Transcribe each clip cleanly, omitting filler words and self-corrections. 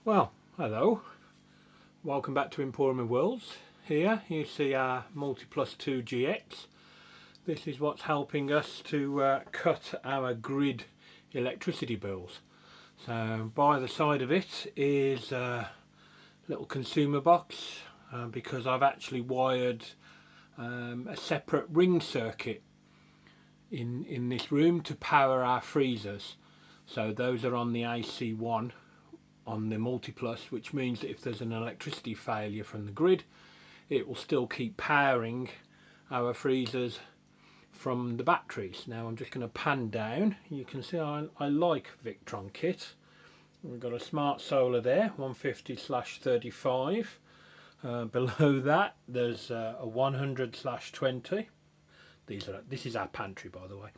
Well, hello, welcome back to Emporium Worlds. Here you see our Multiplus 2 GX. This is what's helping us to cut our grid electricity bills. So by the side of it is a little consumer box because I've actually wired a separate ring circuit in this room to power our freezers. So those are on the AC1 on the Multiplus, which means that if there's an electricity failure from the grid, it will still keep powering our freezers from the batteries. Now I'm just going to pan down. You can see I like Victron kit. We've got a smart solar there, 150/35. Below that there's a 100/20. This is our pantry, by the way.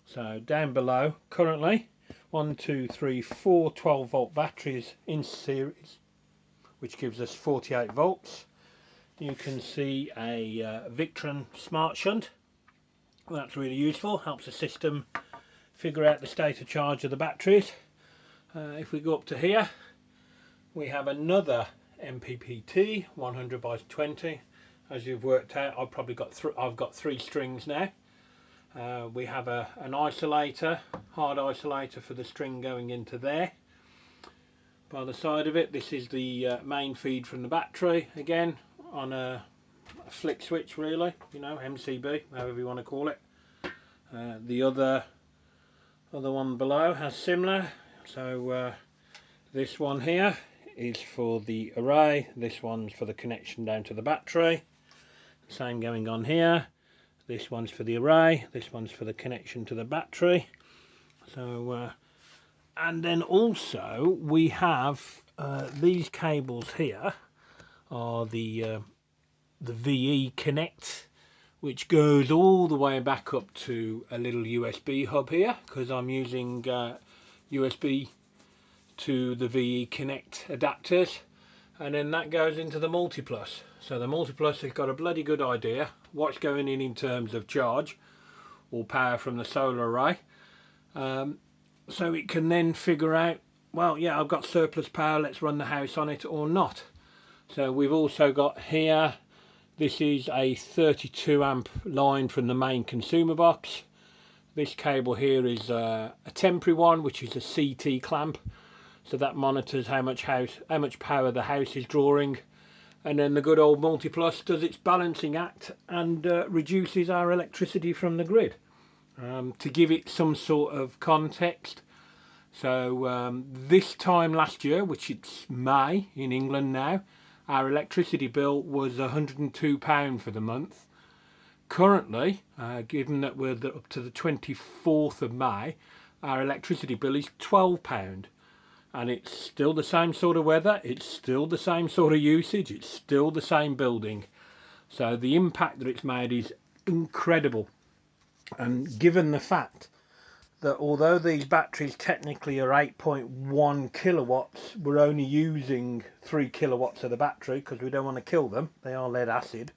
So down below currently 4 12-volt batteries in series, which gives us 48 volts. You can see a Victron smart shunt. That's really useful, helps the system figure out the state of charge of the batteries. If we go up to here, we have another MPPT 100/20. As you've worked out, I've got 3 strings now. We have an isolator, hard isolator for the string going into there. By the side of it, this is the main feed from the battery, again on a flick switch, really, you know, MCB, however you want to call it. The other one below has similar. So this one here is for the array, this one's for the connection down to the battery. Same going on here. This one's for the array, this one's for the connection to the battery. So and then also we have these cables here are the VE Connect, which goes all the way back up to a little USB hub here, because I'm using USB to the VE Connect adapters, and then that goes into the Multiplus. So the Multiplus has got a bloody good idea what's going in terms of charge or power from the solar array, so it can then figure out, well, yeah, I've got surplus power, let's run the house on it or not. So we've also got here, this is a 32 amp line from the main consumer box. This cable here is a temporary one, which is a CT clamp, so that monitors how much power the house is drawing. And then the good old Multiplus does its balancing act and reduces our electricity from the grid. To give it some sort of context, so this time last year, which it's May in England now, our electricity bill was £102 for the month. Currently, given that we're up to the 24th of May, our electricity bill is £12. And it's still the same sort of weather, it's still the same sort of usage, it's still the same building. So the impact that it's made is incredible. And given the fact that although these batteries technically are 8.1 kilowatts, we're only using 3 kilowatts of the battery because we don't want to kill them, they are lead acid.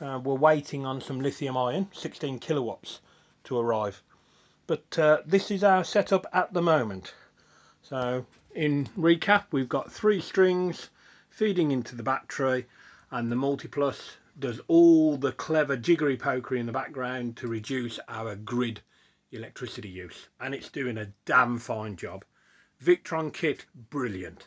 We're waiting on some lithium ion, 16 kilowatts, to arrive. But this is our setup at the moment. So in recap, we've got 3 strings feeding into the battery, and the Multiplus does all the clever jiggery pokery in the background to reduce our grid electricity use, and it's doing a damn fine job. Victron kit, brilliant.